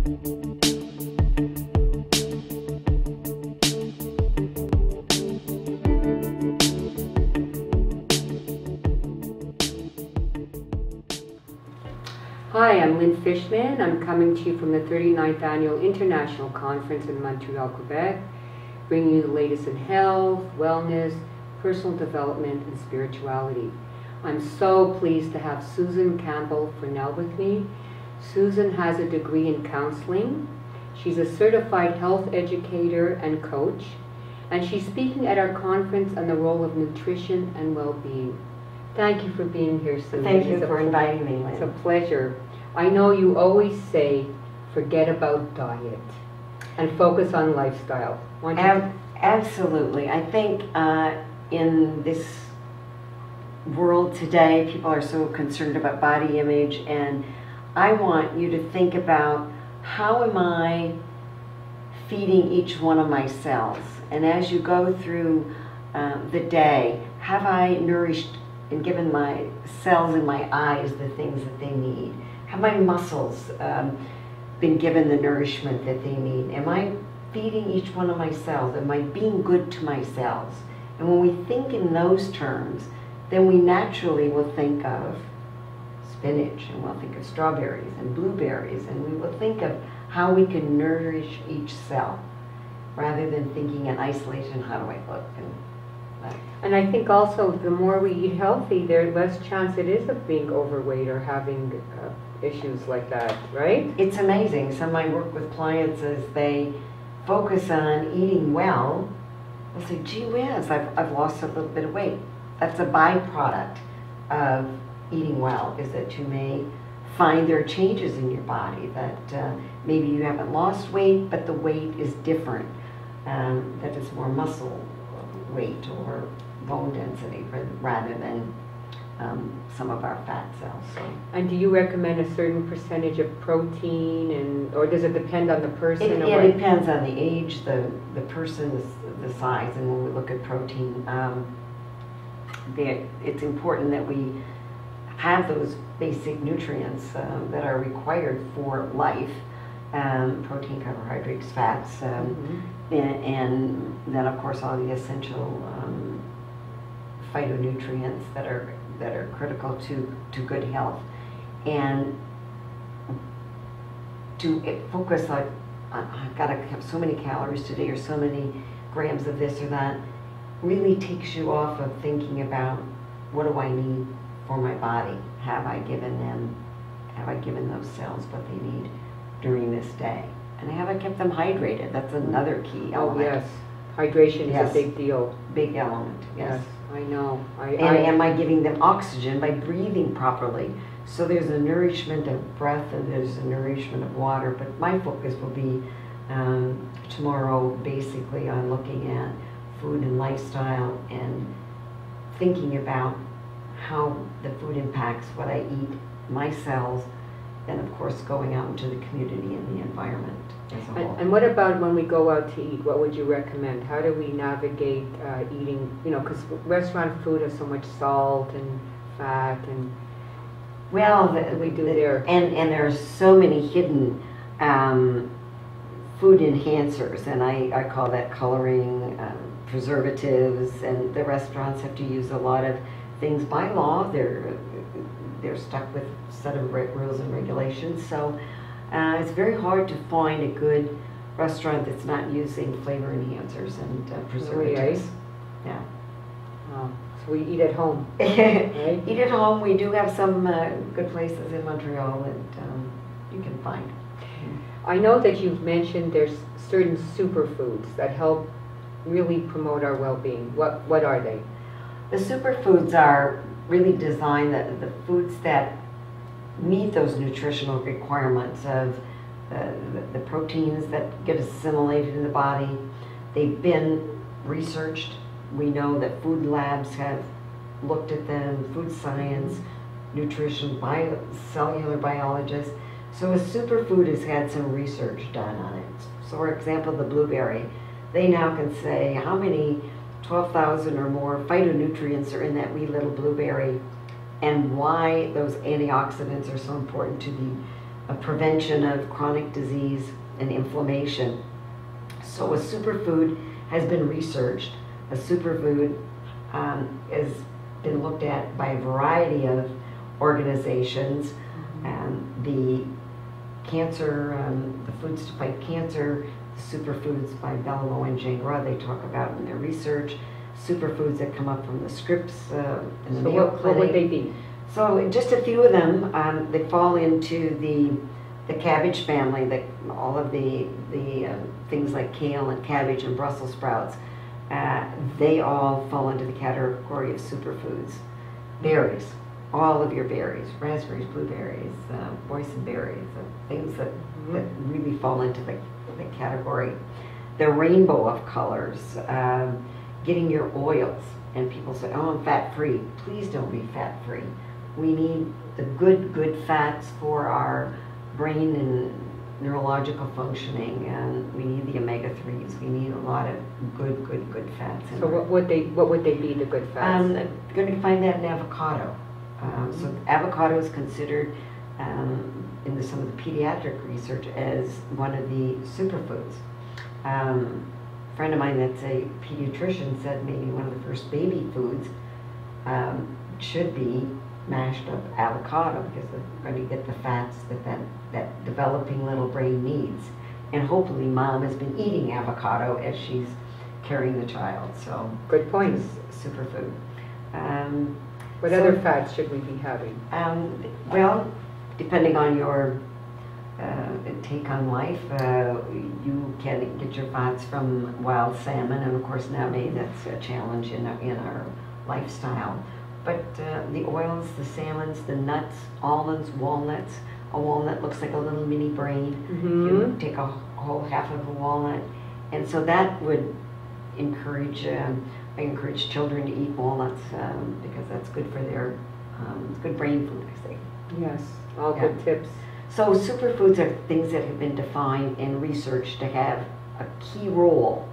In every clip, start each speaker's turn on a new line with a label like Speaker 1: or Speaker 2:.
Speaker 1: Hi, I'm Lynn Fishman. I'm coming to you from the 39th Annual International Conference in Montreal, Quebec, bringing you the latest in health, wellness, personal development, and spirituality. I'm so pleased to have Susan Campbell Fournel with me. Susan has a degree in counseling. She's a certified health educator and coach, and she's speaking at our conference on the role of nutrition and well-being. Thank you for being here, Susan.
Speaker 2: Thank you for inviting me, Lynn.
Speaker 1: It's a pleasure. I know you always say, forget about diet and focus on lifestyle.
Speaker 2: Absolutely. I think in this world today, people are so concerned about body image, and I want you to think about, how am I feeding each one of my cells? And as you go through the day, have I nourished and given my cells in my eyes the things that they need? Have my muscles been given the nourishment that they need? Am I feeding each one of my cells? Am I being good to my cells? And when we think in those terms, then we naturally will think of spinach, and we'll think of strawberries and blueberries, and we will think of how we can nourish each cell, rather than thinking in isolation, how do I look?
Speaker 1: And I think also the more we eat healthy, there's less chance it is of being overweight or having issues like that, right?
Speaker 2: It's amazing. Some of my work with clients, as they focus on eating well, they'll say, gee whiz, I've lost a little bit of weight. That's a byproduct of eating well, is that you may find there are changes in your body, that maybe you haven't lost weight, but the weight is different, that it's more muscle weight or bone density rather than some of our fat cells. So.
Speaker 1: And do you recommend a certain percentage of protein, or does it depend on the person?
Speaker 2: It depends on the age, the person, the size, and when we look at protein, it's important that we have those basic nutrients that are required for life, protein, carbohydrates, fats, and then of course all the essential phytonutrients that are critical to good health. And to focus on I've got to have so many calories today, or so many grams of this or that, really takes you off of thinking about, what do I need for my body? Have I given those cells what they need during this day? And have I kept them hydrated? That's another key element.
Speaker 1: Oh yes, hydration is a big deal.
Speaker 2: Big element, yes.
Speaker 1: I know.
Speaker 2: And am I giving them oxygen by breathing properly? So there's a nourishment of breath and there's a nourishment of water, but my focus will be tomorrow basically on looking at food and lifestyle and thinking about how the food impacts what I eat, my cells, and of course going out into the community and the environment as a whole.
Speaker 1: And what about when we go out to eat? What would you recommend? How do we navigate eating, because restaurant food has so much salt and fat and we do there.
Speaker 2: And there's so many hidden food enhancers, and I call that coloring, preservatives, and the restaurants have to use a lot of things by law. They're stuck with a set of rules and regulations, so it's very hard to find a good restaurant that's not using flavor enhancers and preservatives. Yeah.
Speaker 1: So we eat at home.
Speaker 2: Right? Eat at home. We do have some good places in Montreal that you can find.
Speaker 1: I know that you've mentioned there's certain superfoods that help really promote our well-being. What are they?
Speaker 2: The superfoods are really designed, the foods that meet those nutritional requirements of the proteins that get assimilated in the body. They've been researched. We know that food labs have looked at them, food science, nutrition, cellular biologists. So a superfood has had some research done on it. So for example, the blueberry, they now can say how many 12,000 or more phytonutrients are in that wee little blueberry, and why those antioxidants are so important to a prevention of chronic disease and inflammation. So a superfood has been researched. A superfood has been looked at by a variety of organizations. The foods to fight cancer, the superfoods by Bellomo and Gingras, they talk about in their research. Superfoods that come up from the Scripps and the Mayo Clinic.
Speaker 1: What would they be?
Speaker 2: So just a few of them, they fall into the cabbage family, all of the things like kale and cabbage and Brussels sprouts, they all fall into the category of superfoods. Berries, all of your berries, raspberries, blueberries, boysenberries, things that really fall into the category. The rainbow of colors, getting your oils, and people say, oh, I'm fat-free. Please don't be fat-free. We need the good fats for our brain and neurological functioning, and we need the omega-3s. We need a lot of good fats.
Speaker 1: So what would they be, the good fats?
Speaker 2: You're going to find that in avocado. So avocado is considered in some of the pediatric research as one of the superfoods. A friend of mine that's a pediatrician said maybe one of the first baby foods should be mashed up avocado, because they're going to get the fats that developing little brain needs. And hopefully mom has been eating avocado as she's carrying the child. So
Speaker 1: good point.
Speaker 2: Superfood.
Speaker 1: What other fats should we be having?
Speaker 2: Well, depending on your take on life, you can get your fats from wild salmon, and of course nowadays that's a challenge in our lifestyle. But the oils, the salmons, the nuts, almonds, walnuts. A walnut looks like a little mini brain. You take a whole half of a walnut, and so that would encourage. I encourage children to eat walnuts because that's good for their good brain food, I say.
Speaker 1: Yes, all good tips.
Speaker 2: So superfoods are things that have been defined and researched to have a key role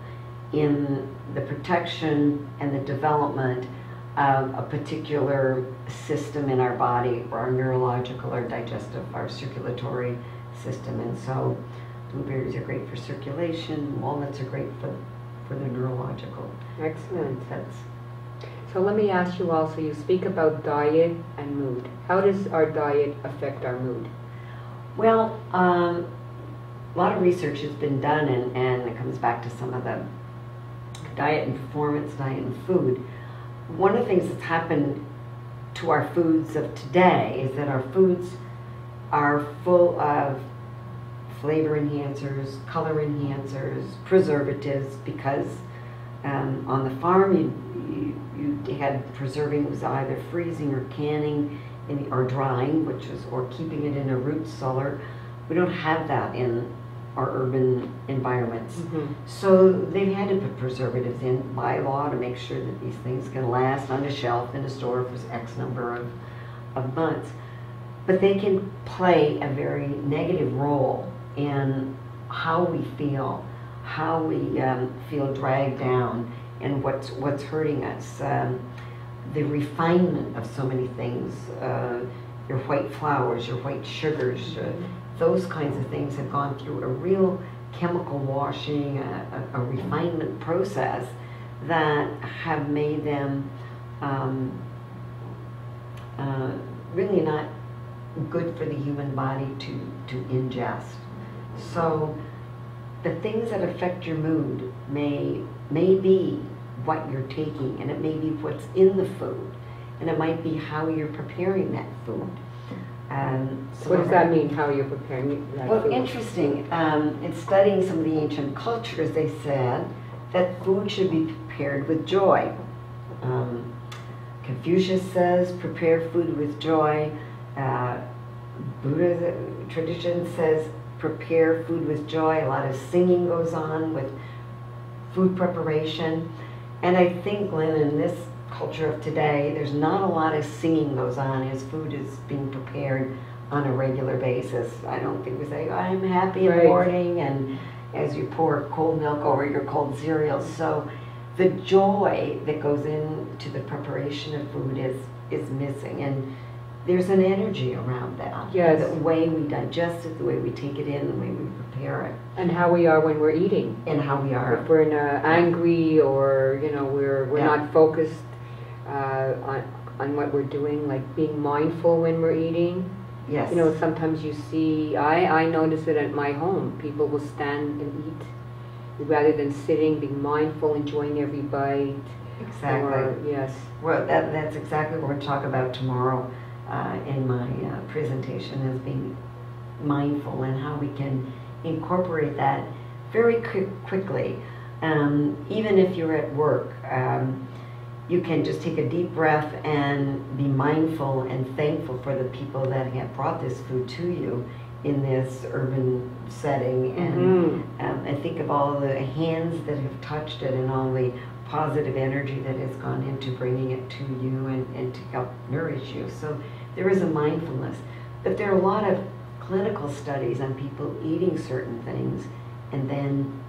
Speaker 2: in the protection and the development of a particular system in our body, or our neurological, or digestive, our circulatory system. And so blueberries are great for circulation, walnuts are great for the neurological.
Speaker 1: Excellent. So let me ask you also, you speak about diet and mood. How does our diet affect our mood?
Speaker 2: Well, a lot of research has been done, and it comes back to some of the diet and performance, diet and food. One of the things that's happened to our foods of today is that our foods are full of flavor enhancers, color enhancers, preservatives, because on the farm you had preserving, was either freezing or canning or drying, or keeping it in a root cellar. We don't have that in our urban environments. So they've had to put preservatives in by law to make sure that these things can last on the shelf in a store for X number of months. But they can play a very negative role in how we feel dragged down, and what's hurting us. The refinement of so many things, your white flours, your white sugars, those kinds of things have gone through a real chemical washing, a refinement process that have made them really not good for the human body to ingest. So the things that affect your mood may be what you're taking, and it may be what's in the food, and it might be how you're preparing that food.
Speaker 1: What does that mean, how you're preparing that food?
Speaker 2: Well, interesting. In studying some of the ancient cultures, they said that food should be prepared with joy. Confucius says, prepare food with joy. Buddha's tradition says, prepare food with joy. A lot of singing goes on with food preparation. And I think, Lynn, in this culture of today, there's not a lot of singing goes on as food is being prepared on a regular basis. I don't think we say, I'm happy in the morning, and as you pour cold milk over your cold cereal. So the joy that goes into the preparation of food is missing. And there's an energy around that.
Speaker 1: Yes.
Speaker 2: The way we digest it, the way we take it in, the way we prepare it.
Speaker 1: And how we are when we're eating.
Speaker 2: And how we are.
Speaker 1: If we're angry, or we're not focused on what we're doing, like being mindful when we're eating.
Speaker 2: Yes.
Speaker 1: Sometimes you see, I notice it at my home. People will stand and eat rather than sitting, being mindful, enjoying every bite.
Speaker 2: Exactly.
Speaker 1: Yes.
Speaker 2: Well, that's exactly what we're going to talk about tomorrow in my presentation, is being mindful and how we can incorporate that very quickly. Even if you're at work, you can just take a deep breath and be mindful and thankful for the people that have brought this food to you in this urban setting. And I think of all the hands that have touched it and all the positive energy that has gone into bringing it to you and to help nourish you. So there is a mindfulness. But there are a lot of clinical studies on people eating certain things and then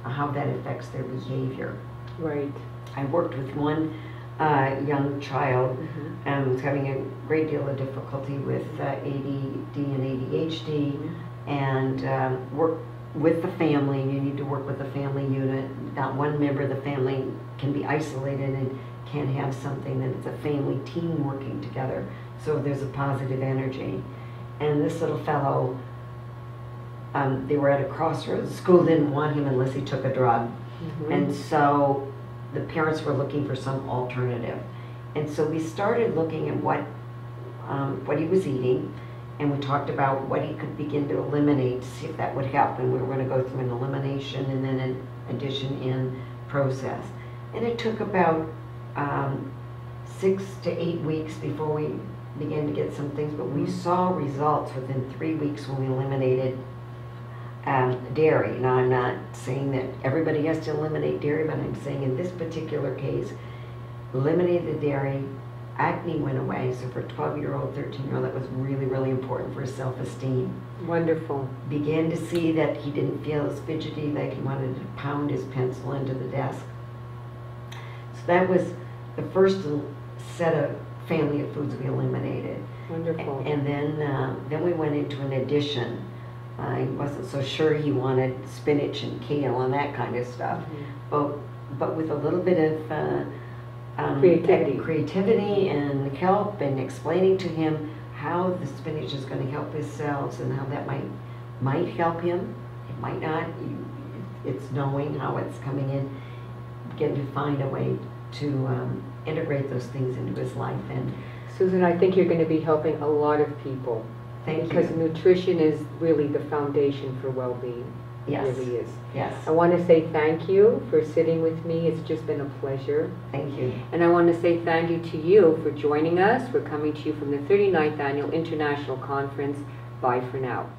Speaker 2: how that affects their behavior.
Speaker 1: Right.
Speaker 2: I worked with one young child who was having a great deal of difficulty with ADD and ADHD, and worked with the family. You need to work with the family unit. Not one member of the family can be isolated and can't have something, that it's a family team working together. So there's a positive energy. And this little fellow, they were at a crossroads. School didn't want him unless he took a drug. And so the parents were looking for some alternative. And so we started looking at what he was eating, and we talked about what he could begin to eliminate to see if that would help. And we were going to go through an elimination and then an addition in process. And it took about 6 to 8 weeks before we began to get some things, but we saw results within 3 weeks when we eliminated dairy. Now, I'm not saying that everybody has to eliminate dairy, but I'm saying in this particular case, eliminated the dairy, acne went away. So for a 12-year-old, 13-year-old, that was really, really important for his self-esteem.
Speaker 1: Wonderful.
Speaker 2: Began to see that he didn't feel as fidgety, like he wanted to pound his pencil into the desk. So that was the first set of family of foods we eliminated.
Speaker 1: Wonderful.
Speaker 2: And then we went into an addition. I wasn't so sure he wanted spinach and kale and that kind of stuff, but with a little bit of creativity and help, and explaining to him how the spinach is going to help his cells and how that might help him. It might not. It's knowing how it's coming in, getting to find a way to integrate those things into his life. And
Speaker 1: Susan, I think you're going to be helping a lot of people. Because nutrition is really the foundation for well-being.
Speaker 2: Yes.
Speaker 1: It really is.
Speaker 2: Yes.
Speaker 1: I want to say thank you for sitting with me. It's just been a pleasure.
Speaker 2: Thank you.
Speaker 1: And I want to say thank you to you for joining us. We're coming to you from the 39th Annual International Conference. Bye for now.